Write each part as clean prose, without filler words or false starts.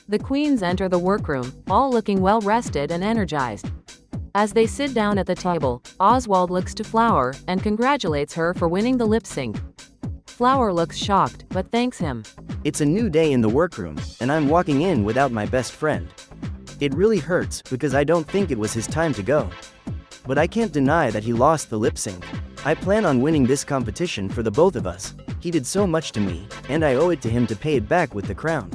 The queens enter the workroom, all looking well rested and energized. As they sit down at the table, Oswald looks to Flower and congratulates her for winning the lip sync. Flower looks shocked, but thanks him. It's a new day in the workroom, and I'm walking in without my best friend. It really hurts because I don't think it was his time to go. But I can't deny that he lost the lip sync. I plan on winning this competition for the both of us. He did so much to me, and I owe it to him to pay it back with the crown.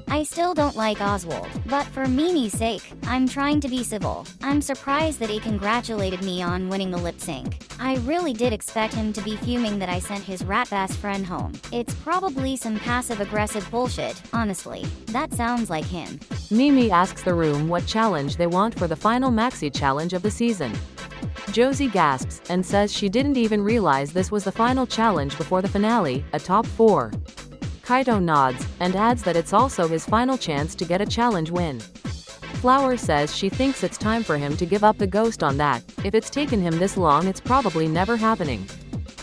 I still don't like Oswald, but for Mimi's sake, I'm trying to be civil. I'm surprised that he congratulated me on winning the lip sync. I really did expect him to be fuming that I sent his rat-ass friend home. It's probably some passive-aggressive bullshit, honestly. That sounds like him. Mimi asks the room what challenge they want for the final maxi challenge of the season. Josie gasps and says she didn't even realize this was the final challenge before the finale, a top 4. Kaito nods, and adds that it's also his final chance to get a challenge win. Flower says she thinks it's time for him to give up the ghost on that. If it's taken him this long, it's probably never happening.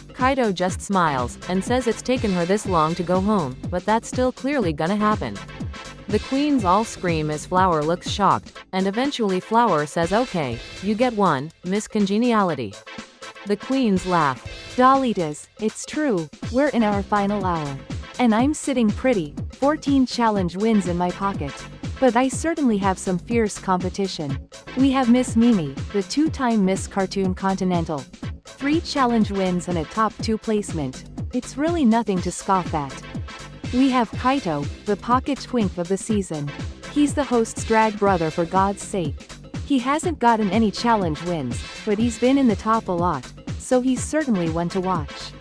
Kaito just smiles, and says it's taken her this long to go home, but that's still clearly gonna happen. The queens all scream as Flower looks shocked, and eventually Flower says okay, you get one, Miss Congeniality. The queens laugh. Dollitas, it's true, we're in our final hour. And I'm sitting pretty, 14 challenge wins in my pocket. But I certainly have some fierce competition. We have Miss Mimi, the 2-time Miss Cartoon Continental. 3 challenge wins and a top 2 placement. It's really nothing to scoff at. We have Kaito, the pocket twink of the season. He's the host's drag brother for God's sake. He hasn't gotten any challenge wins, but he's been in the top a lot, so he's certainly one to watch.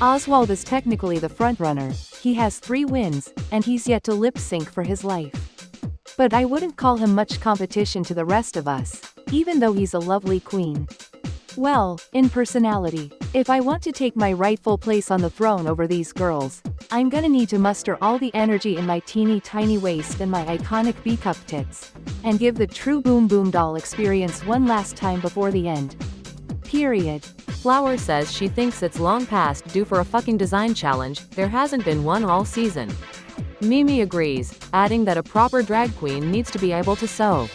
Oswald is technically the frontrunner. He has 3 wins, and he's yet to lip sync for his life. But I wouldn't call him much competition to the rest of us, even though he's a lovely queen. Well, in personality, if I want to take my rightful place on the throne over these girls, I'm gonna need to muster all the energy in my teeny tiny waist and my iconic B-cup tits, and give the true Boom Boom doll experience one last time before the end. Period. Flower says she thinks it's long past due for a fucking design challenge, there hasn't been one all season. Mimi agrees, adding that a proper drag queen needs to be able to sew.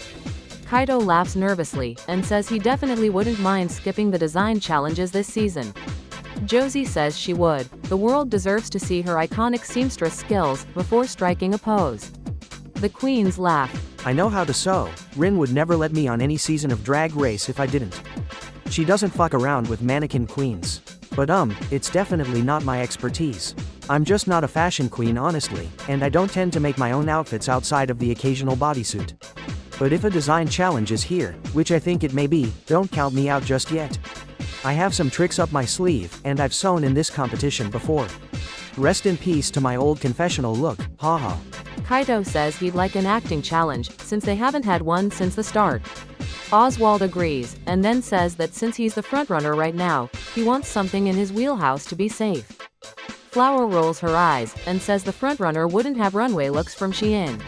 Kaito laughs nervously, and says he definitely wouldn't mind skipping the design challenges this season. Josie says she would. The world deserves to see her iconic seamstress skills before striking a pose. The queens laugh. I know how to sew. Rin would never let me on any season of Drag Race if I didn't. She doesn't fuck around with mannequin queens. But it's definitely not my expertise. I'm just not a fashion queen honestly, and I don't tend to make my own outfits outside of the occasional bodysuit. But if a design challenge is here, which I think it may be, don't count me out just yet. I have some tricks up my sleeve, and I've sewn in this competition before. Rest in peace to my old confessional look, haha. Kaito says he'd like an acting challenge, since they haven't had one since the start. Oswald agrees, and then says that since he's the frontrunner right now, he wants something in his wheelhouse to be safe. Flower rolls her eyes, and says the frontrunner wouldn't have runway looks from Shein.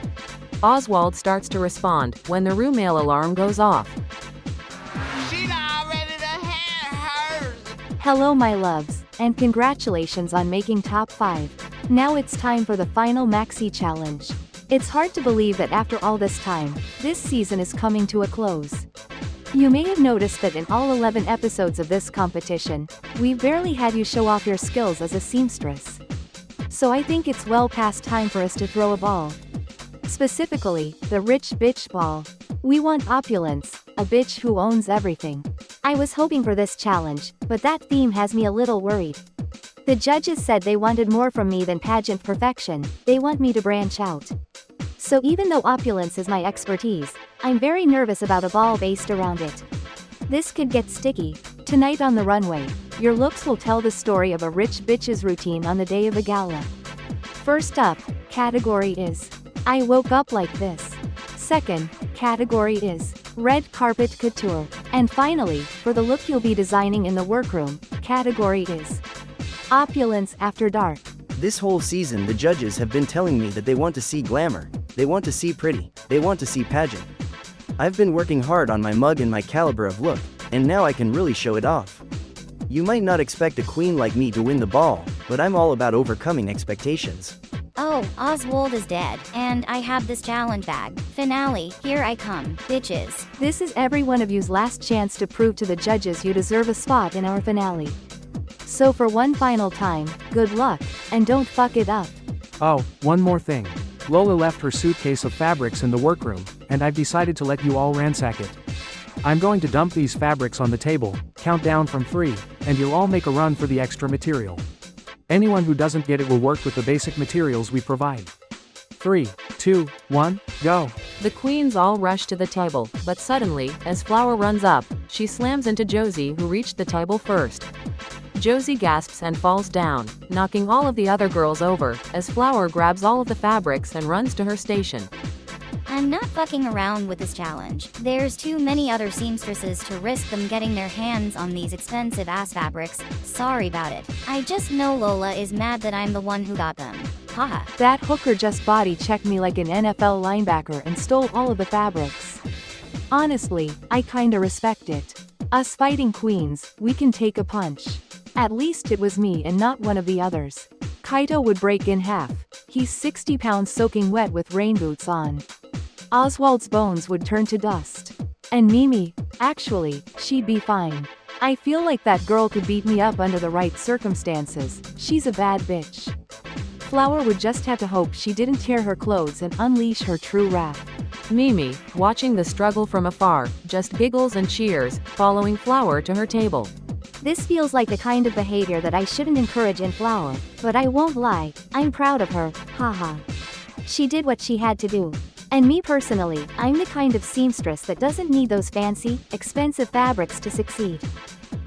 Oswald starts to respond, when the room mail alarm goes off. She's already to have hers. Hello my loves, and congratulations on making top 5. Now it's time for the final maxi challenge. It's hard to believe that after all this time, this season is coming to a close. You may have noticed that in all 11 episodes of this competition, we've barely had you show off your skills as a seamstress. So I think it's well past time for us to throw a ball. Specifically, the rich bitch ball. We want opulence, a bitch who owns everything. I was hoping for this challenge, but that theme has me a little worried. The judges said they wanted more from me than pageant perfection, they want me to branch out. So even though opulence is my expertise, I'm very nervous about a ball based around it. This could get sticky. Tonight on the runway, your looks will tell the story of a rich bitch's routine on the day of a gala. First up, category is I woke up like this. Second, category is red carpet couture. And finally, for the look you'll be designing in the workroom, category is opulence after dark. This whole season the judges have been telling me that they want to see glamour, they want to see pretty, they want to see pageant. I've been working hard on my mug and my caliber of look, and now I can really show it off. You might not expect a queen like me to win the ball, but I'm all about overcoming expectations. Oh, Oh, Oswald is dead, and I have this challenge bag. Finale, here I come, bitches. This is every one of you's last chance to prove to the judges you deserve a spot in our finale. So for one final time, good luck, and don't fuck it up. Oh, one more thing. Lola left her suitcase of fabrics in the workroom, and I've decided to let you all ransack it. I'm going to dump these fabrics on the table, count down from 3, and you'll all make a run for the extra material. Anyone who doesn't get it will work with the basic materials we provide. 3, 2, 1, go. The queens all rush to the table, but suddenly, as Flower runs up, she slams into Josie, who reached the table first. Josie gasps and falls down, knocking all of the other girls over, as Flower grabs all of the fabrics and runs to her station. I'm not fucking around with this challenge. There's too many other seamstresses to risk them getting their hands on these expensive ass fabrics. Sorry about it. I just know Lola is mad that I'm the one who got them. Haha. That hooker just body checked me like an NFL linebacker and stole all of the fabrics. Honestly, I kinda respect it. Us fighting queens, we can take a punch. At least it was me and not one of the others. Kaito would break in half. He's 60 pounds soaking wet with rain boots on. Oswald's bones would turn to dust. And Mimi, actually, she'd be fine. I feel like that girl could beat me up under the right circumstances. She's a bad bitch. Flower would just have to hope she didn't tear her clothes and unleash her true wrath. Mimi, watching the struggle from afar, just giggles and cheers, following Flower to her table. This feels like the kind of behavior that I shouldn't encourage in Flower, but I won't lie, I'm proud of her, haha. She did what she had to do. And me personally, I'm the kind of seamstress that doesn't need those fancy, expensive fabrics to succeed.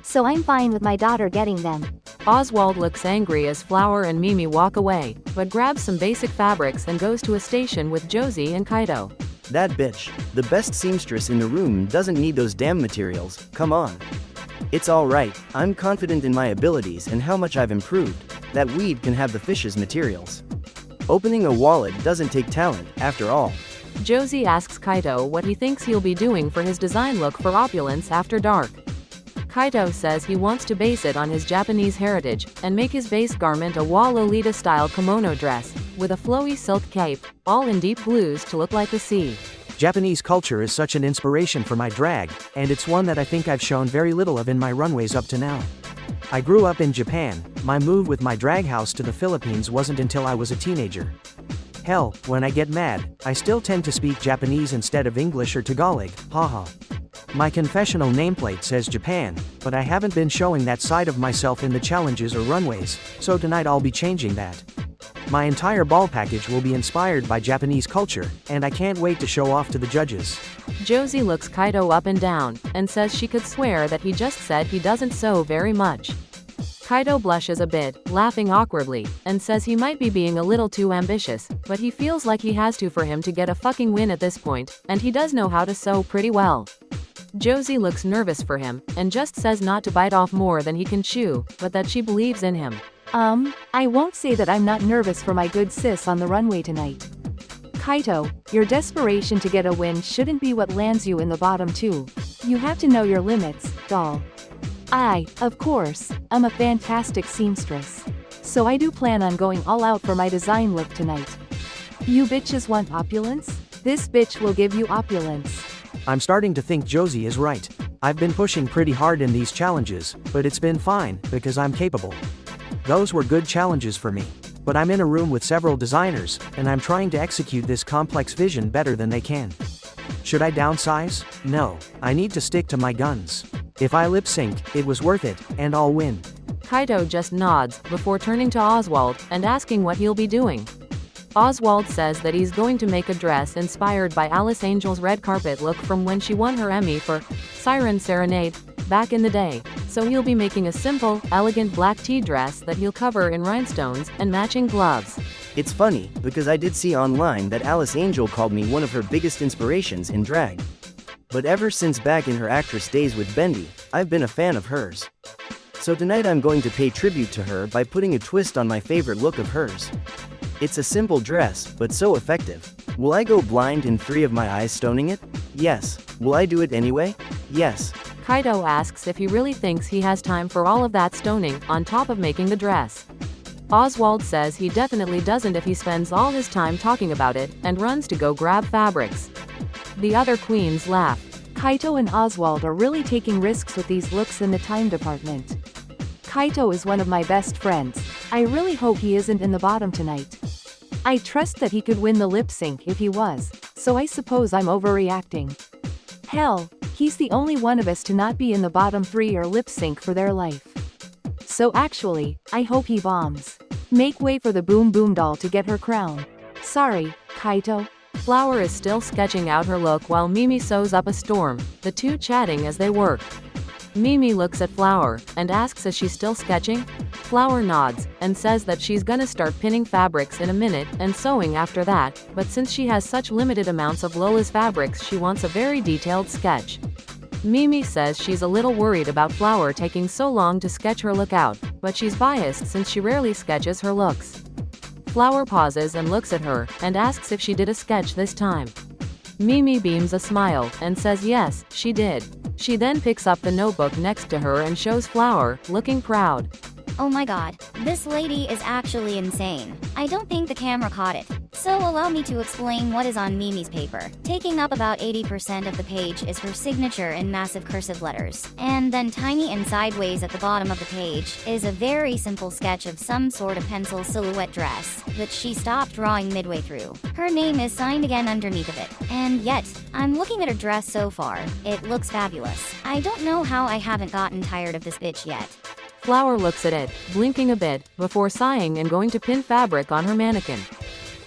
So I'm fine with my daughter getting them. Oswald looks angry as Flower and Mimi walk away, but grabs some basic fabrics and goes to a station with Josie and Kaito. That bitch, the best seamstress in the room, doesn't need those damn materials, come on. It's alright, I'm confident in my abilities and how much I've improved. That weed can have the fish's materials. Opening a wallet doesn't take talent, after all. Josie asks Kaito what he thinks he'll be doing for his design look for opulence after dark. Kaito says he wants to base it on his Japanese heritage, and make his base garment a Wa Lolita-style kimono dress, with a flowy silk cape, all in deep blues to look like the sea. Japanese culture is such an inspiration for my drag, and it's one that I think I've shown very little of in my runways up to now. I grew up in Japan. My move with my drag house to the Philippines wasn't until I was a teenager. Hell, when I get mad, I still tend to speak Japanese instead of English or Tagalog, haha. My confessional nameplate says Japan, but I haven't been showing that side of myself in the challenges or runways, so tonight I'll be changing that. My entire ball package will be inspired by Japanese culture, and I can't wait to show off to the judges. Josie looks Kaito up and down, and says she could swear that he just said he doesn't so very much. Kaito blushes a bit, laughing awkwardly, and says he might be being a little too ambitious, but he feels like he has to for him to get a fucking win at this point, and he does know how to sew pretty well. Josie looks nervous for him, and just says not to bite off more than he can chew, but that she believes in him. I won't say that I'm not nervous for my good sis on the runway tonight. Kaito, your desperation to get a win shouldn't be what lands you in the bottom two. You have to know your limits, doll. I, of course, am a fantastic seamstress. So I do plan on going all out for my design look tonight. You bitches want opulence? This bitch will give you opulence. I'm starting to think Josie is right. I've been pushing pretty hard in these challenges, but it's been fine, because I'm capable. Those were good challenges for me. But I'm in a room with several designers, and I'm trying to execute this complex vision better than they can. Should I downsize? No. I need to stick to my guns. If I lip sync, it was worth it, and I'll win. Kaito just nods, before turning to Oswald, and asking what he'll be doing. Oswald says that he's going to make a dress inspired by Alice Angel's red carpet look from when she won her Emmy for Siren Serenade, back in the day, so he'll be making a simple, elegant black tea dress that he'll cover in rhinestones and matching gloves. It's funny, because I did see online that Alice Angel called me one of her biggest inspirations in drag. But ever since back in her actress days with Bendy, I've been a fan of hers. So tonight I'm going to pay tribute to her by putting a twist on my favorite look of hers. It's a simple dress, but so effective. Will I go blind in 3 of my eyes stoning it? Yes. Will I do it anyway? Yes. Kaito asks if he really thinks he has time for all of that stoning, on top of making the dress. Oswald says he definitely doesn't if he spends all his time talking about it, and runs to go grab fabrics. The other queens laugh. Kaito and Oswald are really taking risks with these looks in the time department. Kaito is one of my best friends. I really hope he isn't in the bottom tonight. I trust that he could win the lip sync if he was, so I suppose I'm overreacting. Hell, he's the only one of us to not be in the bottom 3 or lip sync for their life. So actually, I hope he bombs. Make way for the Boom Boom doll to get her crown. Sorry, Kaito. Flower is still sketching out her look while Mimi sews up a storm, the two chatting as they work. Mimi looks at Flower, and asks is she still sketching? Flower nods, and says that she's gonna start pinning fabrics in a minute, and sewing after that, but since she has such limited amounts of Lola's fabrics she wants a very detailed sketch. Mimi says she's a little worried about Flower taking so long to sketch her look out, but she's biased since she rarely sketches her looks. Flower pauses and looks at her, and asks if she did a sketch this time. Mimi beams a smile, and says yes, she did. She then picks up the notebook next to her and shows Flower, looking proud. Oh my god, this lady is actually insane. I don't think the camera caught it. So allow me to explain what is on Mimi's paper. Taking up about 80% of the page is her signature in massive cursive letters. And then tiny and sideways at the bottom of the page is a very simple sketch of some sort of pencil silhouette dress that she stopped drawing midway through. Her name is signed again underneath of it. And yet, I'm looking at her dress so far, it looks fabulous. I don't know how I haven't gotten tired of this bitch yet. Flower looks at it, blinking a bit, before sighing and going to pin fabric on her mannequin.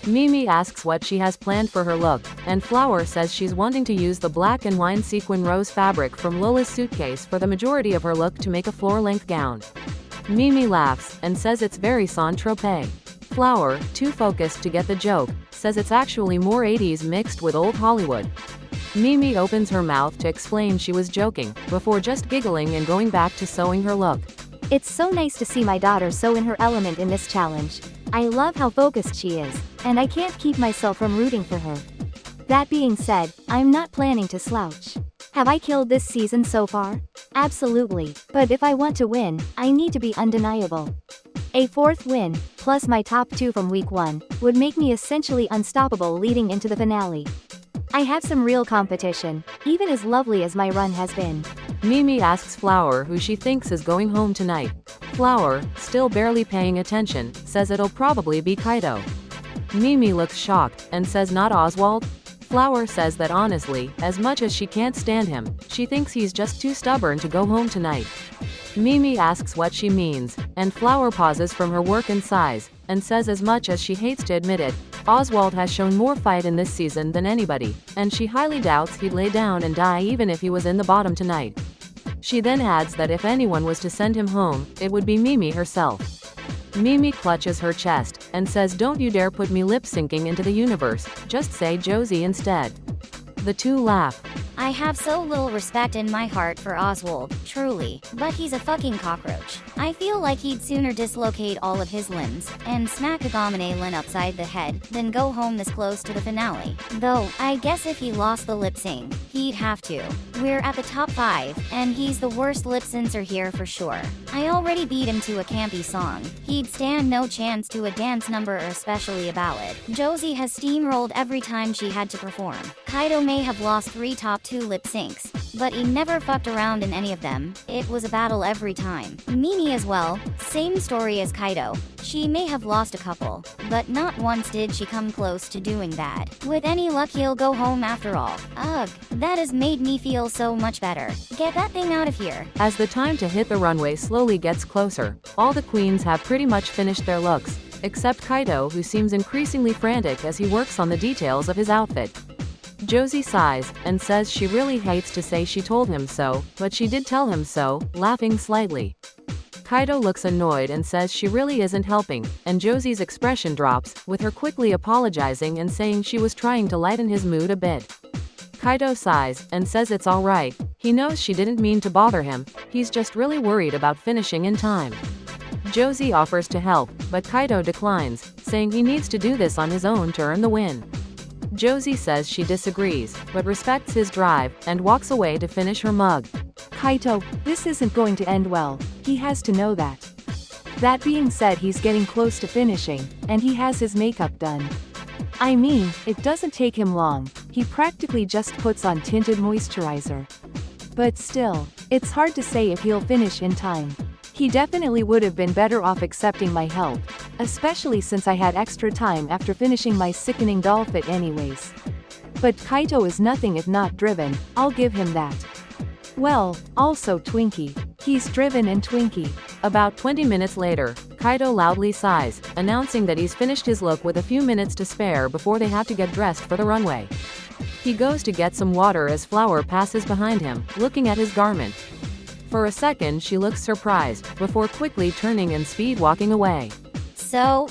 Mimi asks what she has planned for her look, and Flower says she's wanting to use the black and wine sequin rose fabric from Lola's suitcase for the majority of her look to make a floor-length gown. Mimi laughs, and says it's very Saint-Tropez. Flower, too focused to get the joke, says it's actually more 80s mixed with old Hollywood. Mimi opens her mouth to explain she was joking, before just giggling and going back to sewing her look. It's so nice to see my daughter so in her element in this challenge. I love how focused she is, and I can't keep myself from rooting for her. That being said, I'm not planning to slouch. Have I killed this season so far? Absolutely, but if I want to win, I need to be undeniable. A 4th win, plus my top 2 from week 1, would make me essentially unstoppable leading into the finale. I have some real competition, even as lovely as my run has been. Mimi asks Flower who she thinks is going home tonight. Flower, still barely paying attention, says it'll probably be Kaito. Mimi looks shocked, and says not Oswald? Flower says that honestly, as much as she can't stand him, she thinks he's just too stubborn to go home tonight. Mimi asks what she means, and Flower pauses from her work and sighs, and says as much as she hates to admit it, Oswald has shown more fight in this season than anybody, and she highly doubts he'd lay down and die even if he was in the bottom tonight. She then adds that if anyone was to send him home, it would be Mimi herself. Mimi clutches her chest, and says don't you dare put me lip-syncing into the universe, just say Josie instead. The two laugh. I have so little respect in my heart for Oswald, truly, but he's a fucking cockroach. I feel like he'd sooner dislocate all of his limbs and smack Agamine Lin upside the head than go home this close to the finale. Though, I guess if he lost the lip sync, he'd have to. We're at the top 5, and he's the worst lip syncer here for sure. I already beat him to a campy song. He'd stand no chance to a dance number or especially a ballad. Josie has steamrolled every time she had to perform. Kaito may have lost 3 top 2 lip syncs, but he never fucked around in any of them. It was a battle every time. Mimi as well, same story as Kaito. She may have lost a couple, but not once did she come close to doing bad. With any luck he'll go home after all. Ugh, that has made me feel so much better. Get that thing out of here. As the time to hit the runway slowly gets closer, all the queens have pretty much finished their looks, except Kaito who seems increasingly frantic as he works on the details of his outfit. Josie sighs, and says she really hates to say she told him so, but she did tell him so, laughing slightly. Kaito looks annoyed and says she really isn't helping, and Josie's expression drops, with her quickly apologizing and saying she was trying to lighten his mood a bit. Kaito sighs, and says it's alright, he knows she didn't mean to bother him, he's just really worried about finishing in time. Josie offers to help, but Kaito declines, saying he needs to do this on his own to earn the win. Josie says she disagrees, but respects his drive, and walks away to finish her mug. Kaito, this isn't going to end well. He has to know that. That being said, he's getting close to finishing, and he has his makeup done. I mean, it doesn't take him long, he practically just puts on tinted moisturizer. But still, it's hard to say if he'll finish in time. He definitely would have been better off accepting my help, especially since I had extra time after finishing my sickening doll fit anyways. But Kaito is nothing if not driven, I'll give him that. Well, also Twinkie. He's driven and Twinkie. About 20 minutes later, Kaito loudly sighs, announcing that he's finished his look with a few minutes to spare before they have to get dressed for the runway. He goes to get some water as Flower passes behind him, looking at his garment. For a second she looks surprised, before quickly turning and speed walking away. So,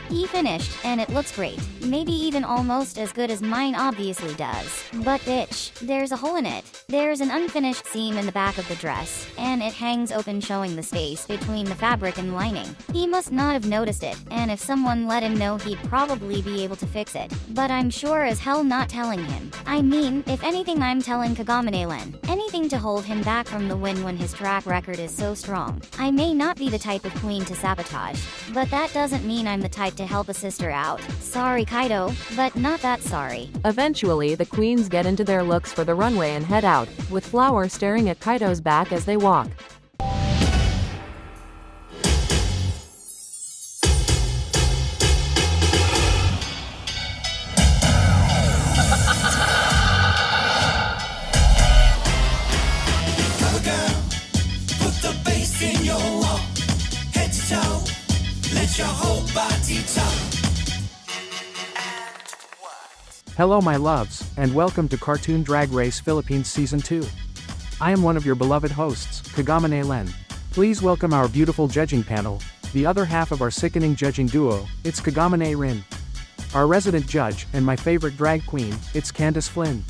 he finished, and it looks great. Maybe even almost as good as mine obviously does. But bitch, there's a hole in it. There's an unfinished seam in the back of the dress, and it hangs open showing the space between the fabric and lining. He must not have noticed it, and if someone let him know he'd probably be able to fix it. But I'm sure as hell not telling him. I mean, if anything I'm telling Kagame-len. Anything to hold him back from the win when his track record is so strong. I may not be the type of queen to sabotage, but that doesn't mean I'm the type to help a sister out. Sorry Kaito, but not that sorry. Eventually the queens get into their looks for the runway and head out, with Flower staring at Kaito's back as they walk. Hello my loves, and welcome to Cartoon Drag Race Philippines Season 2. I am one of your beloved hosts, Kagame-len. Please welcome our beautiful judging panel, the other half of our sickening judging duo, it's Kagame-rin. Our resident judge, and my favorite drag queen, it's Candace Flynn.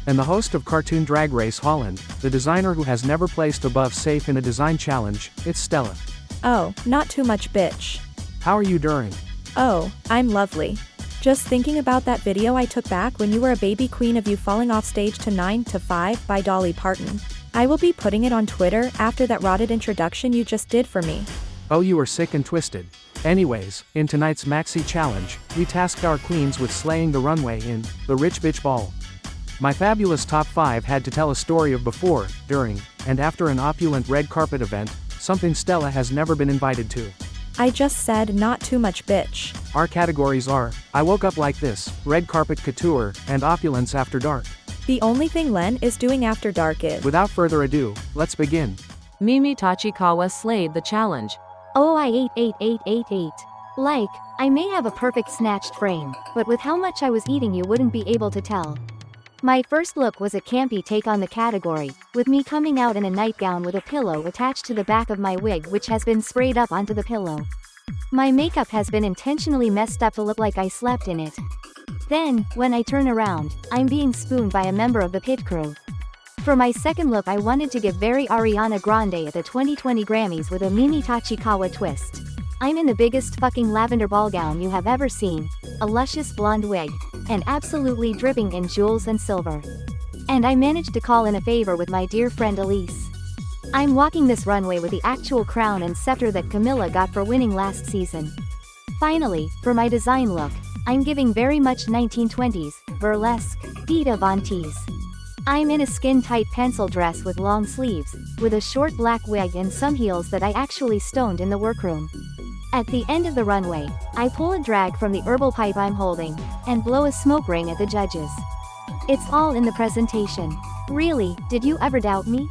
And the host of Cartoon Drag Race Holland, the designer who has never placed above safe in a design challenge, it's Stella. Oh, not too much bitch. How are you doing? Oh, I'm lovely. Just thinking about that video I took back when you were a baby queen of you falling off stage to 9 to 5 by Dolly Parton. I will be putting it on Twitter after that rotted introduction you just did for me. Oh, you were sick and twisted. Anyways, in tonight's Maxi Challenge, we tasked our queens with slaying the runway in the Rich Bitch Ball. My fabulous top 5 had to tell a story of before, during, and after an opulent red carpet event, something Stella has never been invited to. I just said not too much bitch. Our categories are, I woke up like this, red carpet couture, and opulence after dark. The only thing Len is doing after dark is. Without further ado, let's begin. Mimi Tachikawa slayed the challenge. Oh, I ate. Like, I may have a perfect snatched frame, but with how much I was eating you wouldn't be able to tell. My first look was a campy take on the category, with me coming out in a nightgown with a pillow attached to the back of my wig which has been sprayed up onto the pillow. My makeup has been intentionally messed up to look like I slept in it. Then, when I turn around, I'm being spooned by a member of the pit crew. For my second look I wanted to give very Ariana Grande at the 2020 Grammys with a Mimi Tachikawa twist. I'm in the biggest fucking lavender ball gown you have ever seen, a luscious blonde wig, and absolutely dripping in jewels and silver. And I managed to call in a favor with my dear friend Elise. I'm walking this runway with the actual crown and scepter that Camilla got for winning last season. Finally, for my design look, I'm giving very much 1920s, burlesque, Dita Von Teese. I'm in a skin-tight pencil dress with long sleeves, with a short black wig and some heels that I actually stoned in the workroom. At the end of the runway, I pull a drag from the herbal pipe I'm holding, and blow a smoke ring at the judges. It's all in the presentation. Really, did you ever doubt me?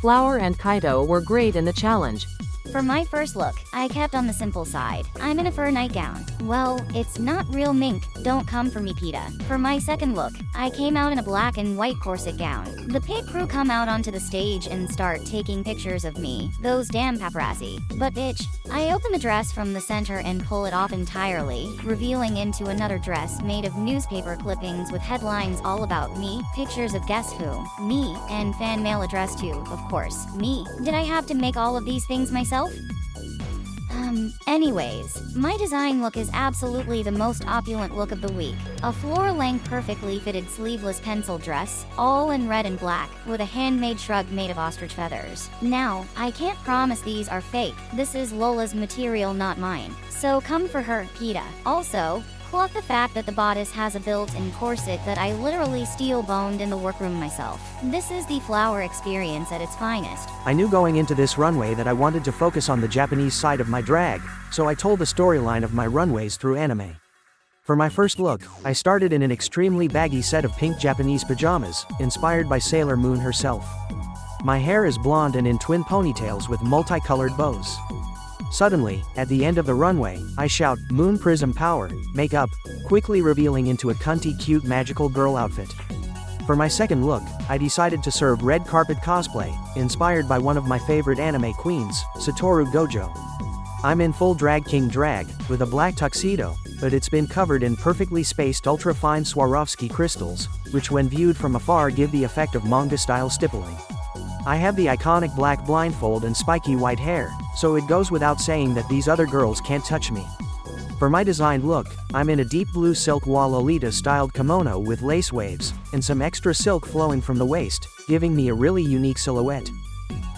Flower and Kaito were great in the challenge. For my first look, I kept on the simple side. I'm in a fur nightgown. Well, it's not real mink, don't come for me PETA. For my second look, I came out in a black and white corset gown. The pit crew come out onto the stage and start taking pictures of me. Those damn paparazzi. But bitch, I open the dress from the center and pull it off entirely, revealing into another dress made of newspaper clippings with headlines all about me, pictures of guess who, me, and fan mail addressed to, of course, me. Did I have to make all of these things myself? Anyways, my design look is absolutely the most opulent look of the week. A floor-length perfectly fitted sleeveless pencil dress, all in red and black, with a handmade shrug made of ostrich feathers. Now, I can't promise these are fake. This is Lola's material, not mine. So come for her, PETA. Also, pluck the fact that the bodice has a built-in corset that I literally steel-boned in the workroom myself. This is the flower experience at its finest. I knew going into this runway that I wanted to focus on the Japanese side of my drag, so I told the storyline of my runways through anime. For my first look, I started in an extremely baggy set of pink Japanese pajamas, inspired by Sailor Moon herself. My hair is blonde and in twin ponytails with multicolored bows. Suddenly, at the end of the runway, I shout, "Moon Prism Power," makeup, quickly revealing into a cunty cute magical girl outfit. For my second look, I decided to serve red carpet cosplay, inspired by one of my favorite anime queens, Satoru Gojo. I'm in full drag king drag, with a black tuxedo, but it's been covered in perfectly spaced ultra-fine Swarovski crystals, which when viewed from afar give the effect of manga-style stippling. I have the iconic black blindfold and spiky white hair, so it goes without saying that these other girls can't touch me. For my designed look, I'm in a deep blue silk wall Lolita-styled kimono with lace waves, and some extra silk flowing from the waist, giving me a really unique silhouette.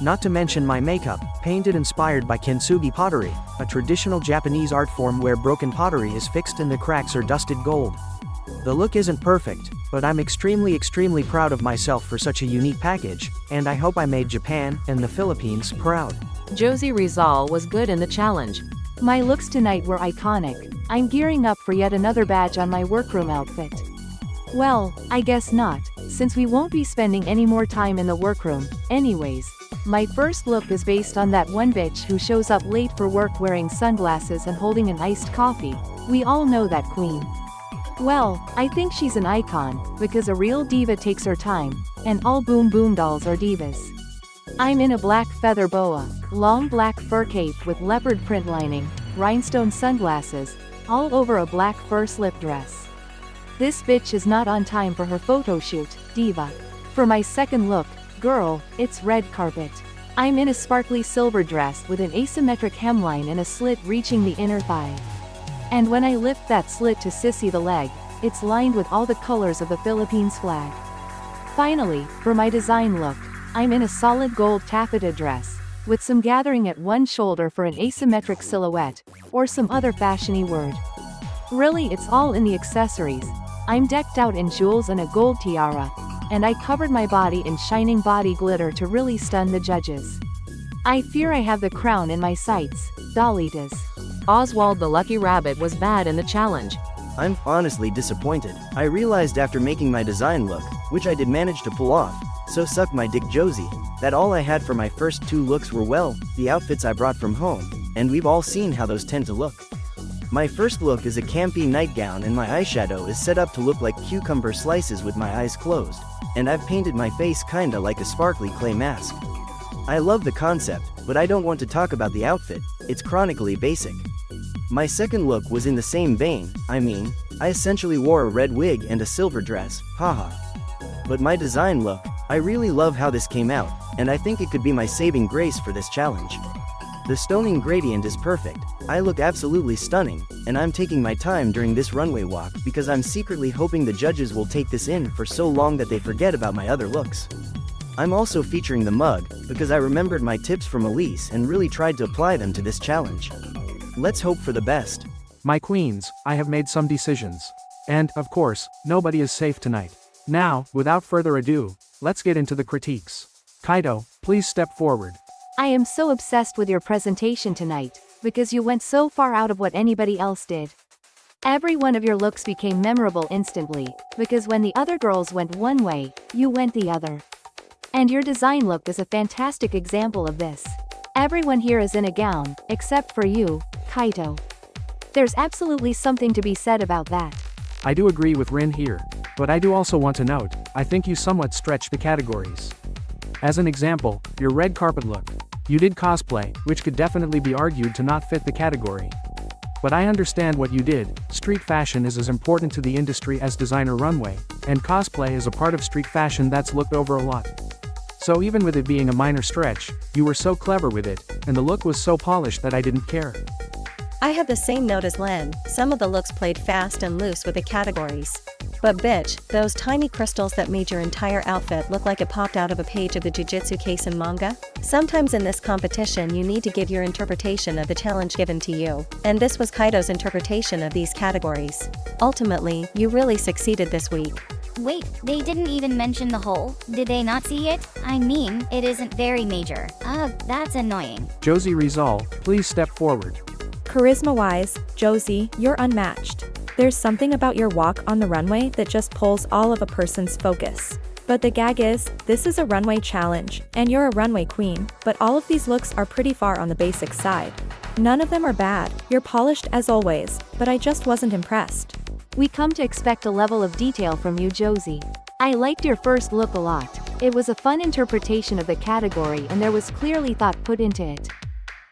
Not to mention my makeup, painted inspired by kintsugi pottery, a traditional Japanese art form where broken pottery is fixed and the cracks are dusted gold. The look isn't perfect, but I'm extremely proud of myself for such a unique package, and I hope I made Japan and the Philippines proud. Josie Rizal was good in the challenge. My looks tonight were iconic. I'm gearing up for yet another badge on my workroom outfit. Well, I guess not, since we won't be spending any more time in the workroom. Anyways, my first look is based on that one bitch who shows up late for work wearing sunglasses and holding an iced coffee. We all know that queen. Well, I think she's an icon, because a real diva takes her time, and all boom boom dolls are divas. I'm in a black feather boa, long black fur cape with leopard print lining, rhinestone sunglasses, all over a black fur slip dress. This bitch is not on time for her photo shoot, diva. For my second look, girl, it's red carpet. I'm in a sparkly silver dress with an asymmetric hemline and a slit reaching the inner thigh. And when I lift that slit to sissy the leg, it's lined with all the colors of the Philippines flag. Finally, for my design look, I'm in a solid gold taffeta dress, with some gathering at one shoulder for an asymmetric silhouette, or some other fashiony word. Really, it's all in the accessories. I'm decked out in jewels and a gold tiara, and I covered my body in shining body glitter to really stun the judges. I fear I have the crown in my sights, Dolitas. Oswald the Lucky Rabbit was bad in the challenge. I'm honestly disappointed. I realized after making my design look, which I did manage to pull off, so suck my dick Josie, that all I had for my first two looks were well, the outfits I brought from home, and we've all seen how those tend to look. My first look is a campy nightgown and my eyeshadow is set up to look like cucumber slices with my eyes closed, and I've painted my face kinda like a sparkly clay mask. I love the concept, but I don't want to talk about the outfit, it's chronically basic. My second look was in the same vein, I essentially wore a red wig and a silver dress, haha. But my design look, I really love how this came out, and I think it could be my saving grace for this challenge. The stoning gradient is perfect, I look absolutely stunning, and I'm taking my time during this runway walk because I'm secretly hoping the judges will take this in for so long that they forget about my other looks. I'm also featuring the mug, because I remembered my tips from Elise and really tried to apply them to this challenge. Let's hope for the best. My queens, I have made some decisions. And, of course, nobody is safe tonight. Now, without further ado, let's get into the critiques. Kaito, please step forward. I am so obsessed with your presentation tonight, because you went so far out of what anybody else did. Every one of your looks became memorable instantly, because when the other girls went one way, you went the other. And your design look is a fantastic example of this. Everyone here is in a gown, except for you, Kaito. There's absolutely something to be said about that. I do agree with Rin here, but I do also want to note, I think you somewhat stretched the categories. As an example, your red carpet look. You did cosplay, which could definitely be argued to not fit the category. But I understand what you did, street fashion is as important to the industry as designer runway, and cosplay is a part of street fashion that's looked over a lot. So even with it being a minor stretch, you were so clever with it, and the look was so polished that I didn't care. I have the same note as Len, some of the looks played fast and loose with the categories. But bitch, those tiny crystals that made your entire outfit look like it popped out of a page of the Jujutsu Kaisen manga? Sometimes in this competition you need to give your interpretation of the challenge given to you, and this was Kaido's interpretation of these categories. Ultimately, you really succeeded this week. Wait, they didn't even mention the hole? Did they not see it? I mean, it isn't very major. Ugh, that's annoying. Josie Rizal, please step forward. Charisma-wise, Josie, you're unmatched. There's something about your walk on the runway that just pulls all of a person's focus. But the gag is, this is a runway challenge, and you're a runway queen, but all of these looks are pretty far on the basic side. None of them are bad, you're polished as always, but I just wasn't impressed. We come to expect a level of detail from you, Josie. I liked your first look a lot. It was a fun interpretation of the category and there was clearly thought put into it.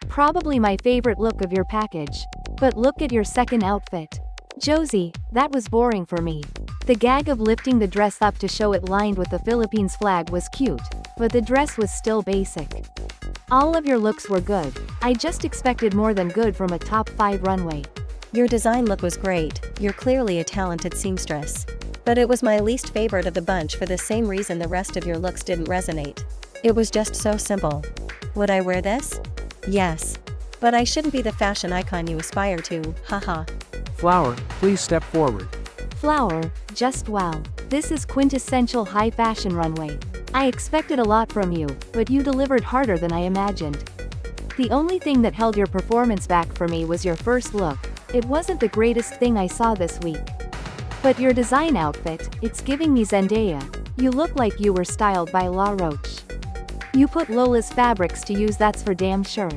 Probably my favorite look of your package. But look at your second outfit. Josie, that was boring for me. The gag of lifting the dress up to show it lined with the Philippines flag was cute, but the dress was still basic. All of your looks were good. I just expected more than good from a top 5 runway. Your design look was great, you're clearly a talented seamstress. But it was my least favorite of the bunch for the same reason the rest of your looks didn't resonate. It was just so simple. Would I wear this? Yes. But I shouldn't be the fashion icon you aspire to, haha. Flower, please step forward. Flower, just wow. This is quintessential high fashion runway. I expected a lot from you, but you delivered harder than I imagined. The only thing that held your performance back for me was your first look. It wasn't the greatest thing I saw this week. But your design outfit, it's giving me Zendaya. You look like you were styled by La Roche. You put Lola's fabrics to use, that's for damn sure.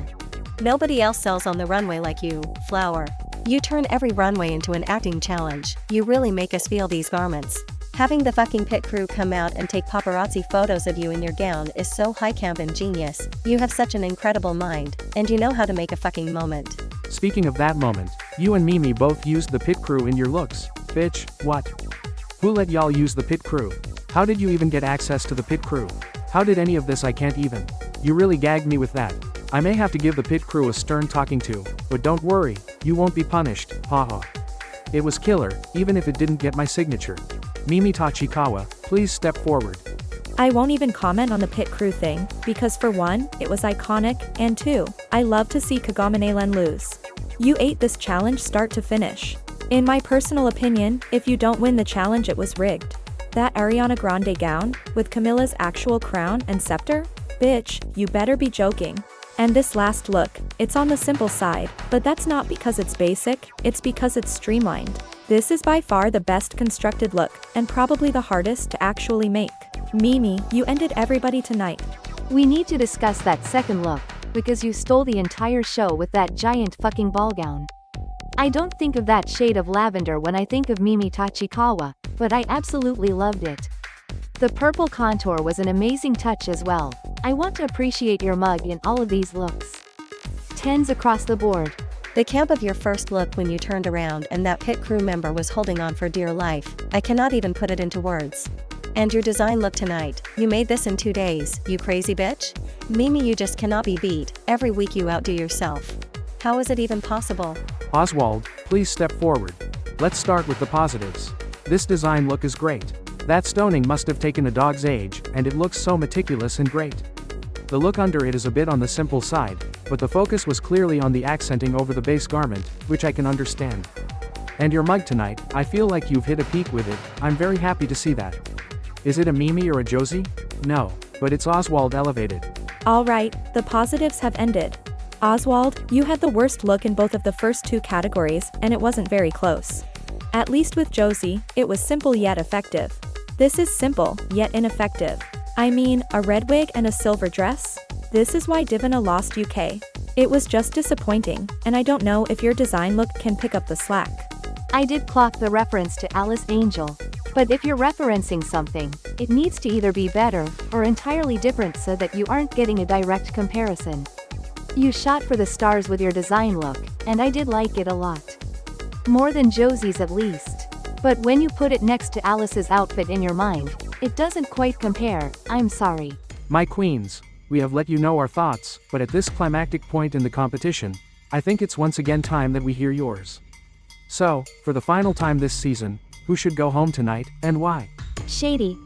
Nobody else sells on the runway like you, Flower. You turn every runway into an acting challenge. You really make us feel these garments. Having the fucking pit crew come out and take paparazzi photos of you in your gown is so high camp and genius. You have such an incredible mind, and you know how to make a fucking moment. Speaking of that moment, you and Mimi both used the pit crew in your looks. Bitch, what? Who let y'all use the pit crew? How did you even get access to the pit crew? How did any of this? I can't even. You really gagged me with that. I may have to give the pit crew a stern talking to, but don't worry, you won't be punished, haha. It was killer, even if it didn't get my signature. Mimi Tachikawa, please step forward. I won't even comment on the pit crew thing, because for one, it was iconic, and two, I love to see Kagame-len lose. You ate this challenge start to finish. In my personal opinion, if you don't win the challenge it was rigged. That Ariana Grande gown, with Camilla's actual crown and scepter? Bitch, you better be joking. And this last look, it's on the simple side, but that's not because it's basic, it's because it's streamlined. This is by far the best constructed look, and probably the hardest to actually make. Mimi, you ended everybody tonight. We need to discuss that second look, because you stole the entire show with that giant fucking ball gown. I don't think of that shade of lavender when I think of Mimi Tachikawa, but I absolutely loved it. The purple contour was an amazing touch as well. I want to appreciate your mug in all of these looks. 10s across the board. The camp of your first look when you turned around and that pit crew member was holding on for dear life, I cannot even put it into words. And your design look tonight, you made this in 2 days, you crazy bitch? Mimi, you just cannot be beat, every week you outdo yourself. How is it even possible? Oswald, please step forward. Let's start with the positives. This design look is great. That stoning must have taken a dog's age, and it looks so meticulous and great. The look under it is a bit on the simple side, but the focus was clearly on the accenting over the base garment, which I can understand. And your mug tonight, I feel like you've hit a peak with it. I'm very happy to see that. Is it a Mimi or a Josie? No, but it's Oswald elevated. Alright, the positives have ended. Oswald, you had the worst look in both of the first 2 categories, and it wasn't very close. At least with Josie, it was simple yet effective. This is simple, yet ineffective. I mean, a red wig and a silver dress? This is why Divina lost UK. It was just disappointing, and I don't know if your design look can pick up the slack. I did clock the reference to Alice Angel. But if you're referencing something, it needs to either be better, or entirely different so that you aren't getting a direct comparison. You shot for the stars with your design look, and I did like it a lot. More than Josie's at least. But when you put it next to Alice's outfit in your mind, it doesn't quite compare, I'm sorry. My queens, we have let you know our thoughts, but at this climactic point in the competition, I think it's once again time that we hear yours. So, for the final time this season, who should go home tonight, and why? Shady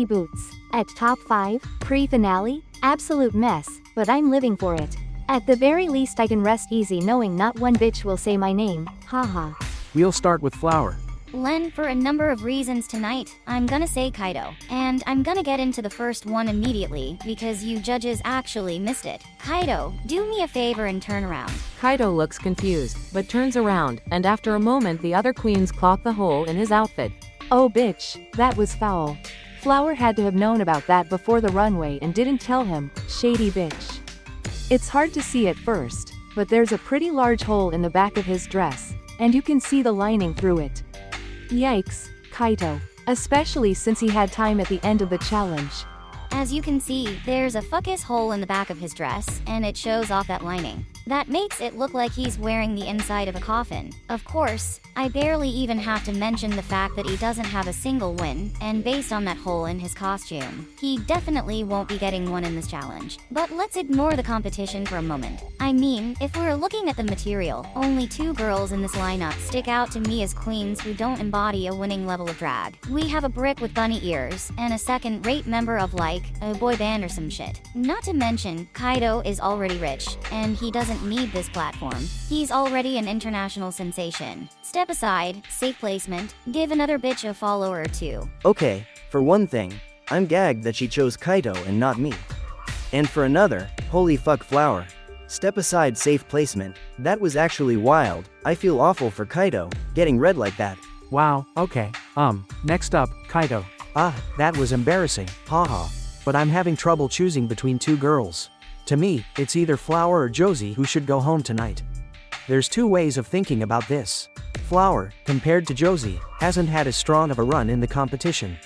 Boots. At top 5, pre-finale? Absolute mess, but I'm living for it. At the very least I can rest easy knowing not one bitch will say my name, haha. We'll start with Flower. Len, for a number of reasons tonight, I'm gonna say Kaido. And I'm gonna get into the first one immediately, because you judges actually missed it. Kaido, do me a favor and turn around. Kaido looks confused, but turns around, and after a moment the other queens clock the hole in his outfit. Oh bitch, that was foul. Flower had to have known about that before the runway and didn't tell him, shady bitch. It's hard to see at first, but there's a pretty large hole in the back of his dress, and you can see the lining through it. Yikes, Kaido. Especially since he had time at the end of the challenge. As you can see, there's a fuckus hole in the back of his dress, and it shows off that lining. That makes it look like he's wearing the inside of a coffin. Of course, I barely even have to mention the fact that he doesn't have a single win, and based on that hole in his costume, he definitely won't be getting one in this challenge. But let's ignore the competition for a moment. I mean, if we're looking at the material, only 2 girls in this lineup stick out to me as queens who don't embody a winning level of drag. We have a brick with bunny ears, and a second-rate member of like, a boy band or some shit. Not to mention, Kaido is already rich, and he doesn't need this platform. He's already an international sensation. Step aside, safe placement, give another bitch a follower or 2. Okay, for one thing, I'm gagged that she chose Kaido and not me. And for another, holy fuck Flower. Step aside, safe placement, that was actually wild. I feel awful for Kaido, getting red like that. Wow, okay, next up, Kaido. That was embarrassing, haha. But I'm having trouble choosing between 2 girls. To me, it's either Flower or Josie who should go home tonight. There's 2 ways of thinking about this. Flower, compared to Josie, hasn't had as strong of a run in the competition.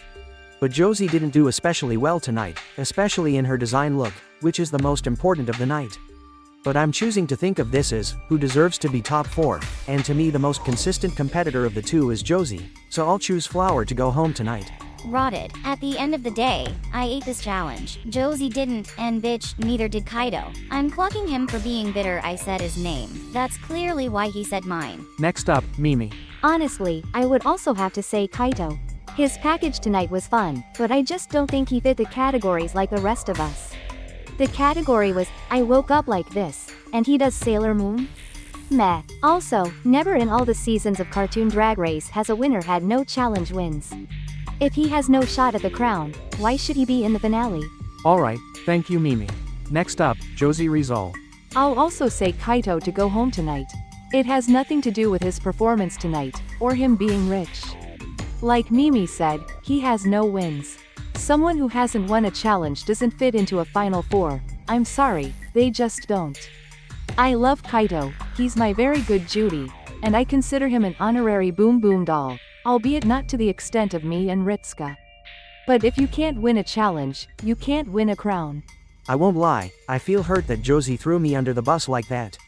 But Josie didn't do especially well tonight, especially in her design look, which is the most important of the night. But I'm choosing to think of this as, who deserves to be top 4, and to me the most consistent competitor of the 2 is Josie, so I'll choose Flower to go home tonight. Rotted. At the end of the day, I ate this challenge. Josie didn't, and bitch, neither did Kaido. I'm clocking him for being bitter I said his name. That's clearly why he said mine. Next up, Mimi. Honestly, I would also have to say Kaido. His package tonight was fun, but I just don't think he fit the categories like the rest of us. The category was, I woke up like this, and he does Sailor Moon? Meh. Also, never in all the seasons of Cartoon Drag Race has a winner had no challenge wins. If he has no shot at the crown, why should he be in the finale? Alright, thank you Mimi. Next up, Josie Rizal. I'll also say Kaido to go home tonight. It has nothing to do with his performance tonight, or him being rich. Like Mimi said, he has no wins. Someone who hasn't won a challenge doesn't fit into a Final 4. I'm sorry, they just don't. I love Kaido, he's my very good Judy, and I consider him an honorary Boom Boom doll. Albeit not to the extent of me and Ritsuka. But if you can't win a challenge, you can't win a crown. I won't lie, I feel hurt that Josie threw me under the bus like that.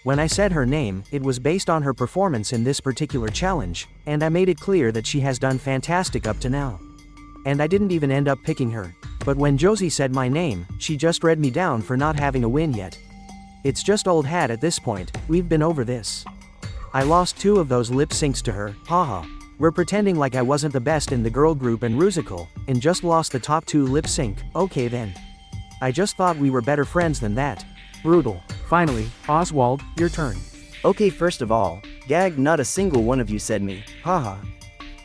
When I said her name, it was based on her performance in this particular challenge, and I made it clear that she has done fantastic up to now. And I didn't even end up picking her. But when Josie said my name, she just read me down for not having a win yet. It's just old hat at this point, we've been over this. I lost 2 of those lip syncs to her, haha. We're pretending like I wasn't the best in the girl group and Rusical, and just lost the top 2 lip sync, okay then. I just thought we were better friends than that. Brutal. Finally, Oswald, your turn. Okay, first of all, gagged not a single one of you said me, haha.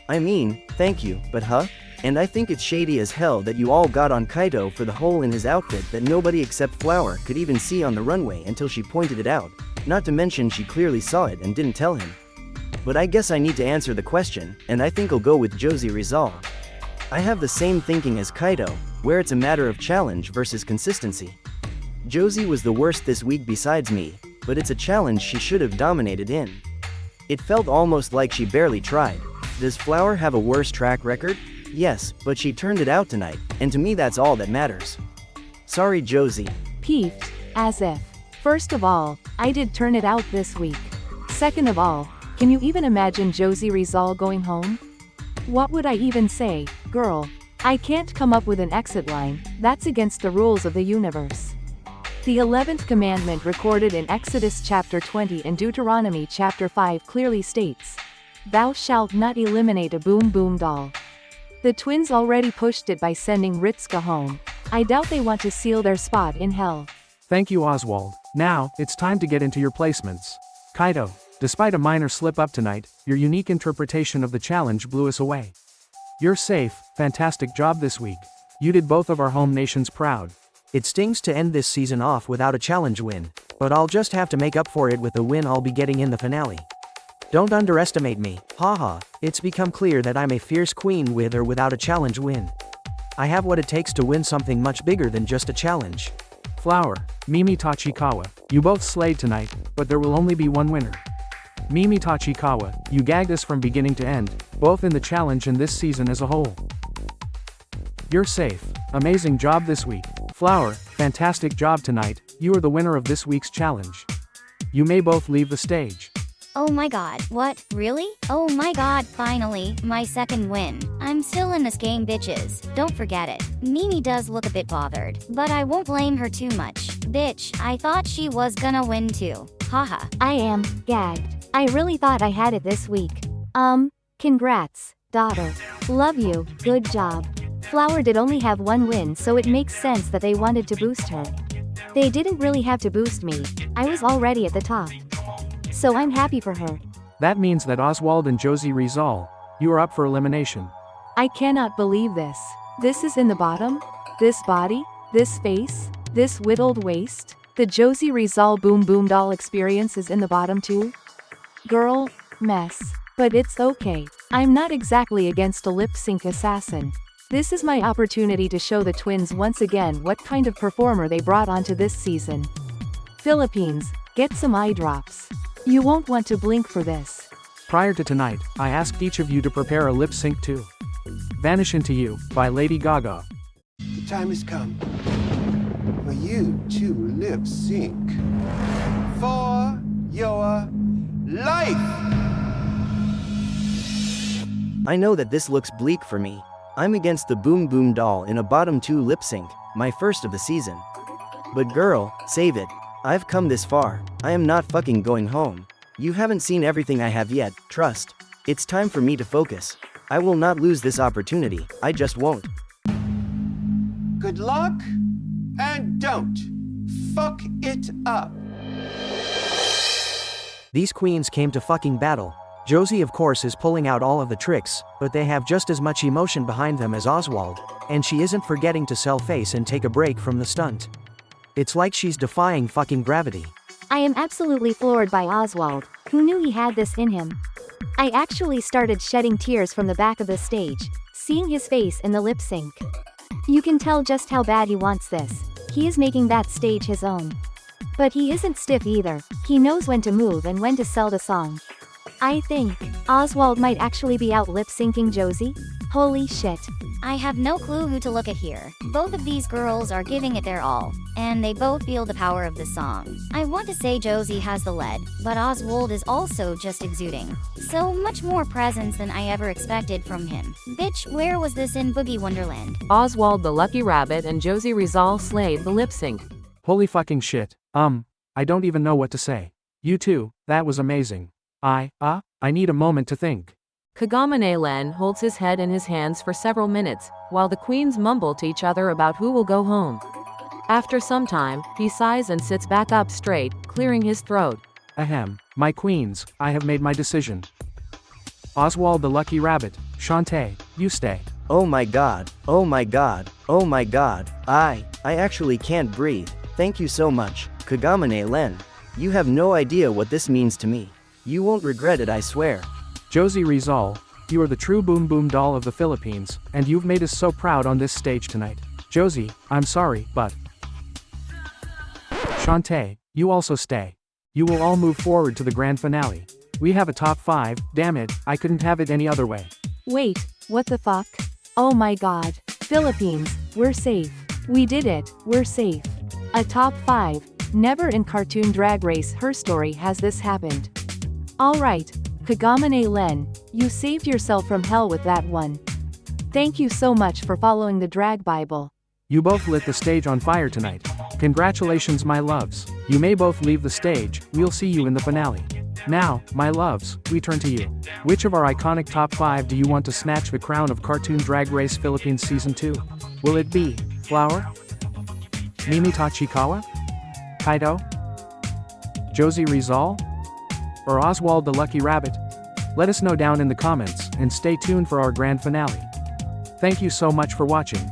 I mean, thank you, but huh? And I think it's shady as hell that you all got on Kaido for the hole in his outfit that nobody except Flower could even see on the runway until she pointed it out, not to mention she clearly saw it and didn't tell him. But I guess I need to answer the question, and I think I'll go with Josie Rizal. I have the same thinking as Kaido, where it's a matter of challenge versus consistency. Josie was the worst this week besides me, but it's a challenge she should have dominated in. It felt almost like she barely tried. Does Flower have a worse track record? Yes, but she turned it out tonight, and to me that's all that matters. Sorry Josie. Peeved, as if. First of all, I did turn it out this week. Second of all, can you even imagine Josie Rizal going home? What would I even say, girl? I can't come up with an exit line, that's against the rules of the universe. The 11th commandment recorded in Exodus chapter 20 and Deuteronomy chapter 5 clearly states, "Thou shalt not eliminate a boom boom doll." The twins already pushed it by sending Ritska home. I doubt they want to seal their spot in hell. Thank you, Oswald. Now, it's time to get into your placements. Kaito, despite a minor slip-up tonight, your unique interpretation of the challenge blew us away. You're safe, fantastic job this week. You did both of our home nations proud. It stings to end this season off without a challenge win, but I'll just have to make up for it with the win I'll be getting in the finale. Don't underestimate me, haha, it's become clear that I'm a fierce queen with or without a challenge win. I have what it takes to win something much bigger than just a challenge. Flower, Mimi Tachikawa, you both slayed tonight, but there will only be one winner. Mimi Tachikawa, you gagged us from beginning to end, both in the challenge and this season as a whole. You're safe. Amazing job this week. Flower, fantastic job tonight, you are the winner of this week's challenge. You may both leave the stage. Oh my god, what, really? Oh my god, finally, my second win. I'm still in this game, bitches, don't forget it. Mimi does look a bit bothered, but I won't blame her too much. Bitch, I thought she was gonna win too. Haha. I am gagged. I really thought I had it this week. Congrats, daughter. Love you, good job. Flower did only have one win, so it makes sense that they wanted to boost her. They didn't really have to boost me, I was already at the top. So I'm happy for her. That means that Oswald and Josie Rizal, you are up for elimination. I cannot believe this. This is in the bottom? This body? This face? This whittled waist? The Josie Rizal Boom Boom Doll experience is in the bottom too? Girl, mess. But it's okay. I'm not exactly against a lip-sync assassin. This is my opportunity to show the twins once again what kind of performer they brought onto this season. Philippines, get some eye drops. You won't want to blink for this. Prior to tonight, I asked each of you to prepare a lip sync to Vanish Into You by Lady Gaga. The time has come for you to lip sync for your life. I know that this looks bleak for me. I'm against the Boom Boom Doll in a bottom 2 lip sync, my first of the season. But girl, save it. I've come this far. I am not fucking going home. You haven't seen everything I have yet, trust. It's time for me to focus. I will not lose this opportunity, I just won't. Good luck, and don't fuck it up. These queens came to fucking battle. Josie of course is pulling out all of the tricks, but they have just as much emotion behind them as Oswald, and she isn't forgetting to sell face and take a break from the stunt. It's like she's defying fucking gravity. I am absolutely floored by Oswald. Who knew he had this in him? I actually started shedding tears from the back of the stage, seeing his face in the lip sync. You can tell just how bad he wants this. He is making that stage his own. But he isn't stiff either. He knows when to move and when to sell the song. I think Oswald might actually be out lip syncing Josie. Holy shit. I have no clue who to look at here. Both of these girls are giving it their all, and they both feel the power of the song. I want to say Josie has the lead, but Oswald is also just exuding so much more presence than I ever expected from him. Bitch, where was this in Boogie Wonderland? Oswald the Lucky Rabbit and Josie Rizal slayed the lip sync. Holy fucking shit. I don't even know what to say. You too, that was amazing. I need a moment to think. Kagamane Len holds his head in his hands for several minutes, while the queens mumble to each other about who will go home. After some time, he sighs and sits back up straight, clearing his throat. Ahem, my queens, I have made my decision. Oswald the Lucky Rabbit, Shantae, you stay. Oh my god, oh my god, oh my god, I actually can't breathe. Thank you so much, Kagamane Len. You have no idea what this means to me. You won't regret it, I swear. Josie Rizal, you are the true Boom Boom Doll of the Philippines, and you've made us so proud on this stage tonight. Josie, I'm sorry, but Shantae, you also stay. You will all move forward to the grand finale. We have a top 5, damn it, I couldn't have it any other way. Wait, what the fuck? Oh my god. Philippines, we're safe. We did it, we're safe. A top 5. Never in Cartoon Drag Race Her Story has this happened. Alright, Kagamane Len, you saved yourself from hell with that one. Thank you so much for following the Drag Bible. You both lit the stage on fire tonight. Congratulations, my loves. You may both leave the stage, we'll see you in the finale. Now, my loves, we turn to you. Which of our iconic top 5 do you want to snatch the crown of Cartoon Drag Race Philippines Season 2? Will it be Flower, Mimi Tachikawa, Kaido, Josie Rizal, or Oswald the Lucky Rabbit? Let us know down in the comments, and stay tuned for our grand finale. Thank you so much for watching.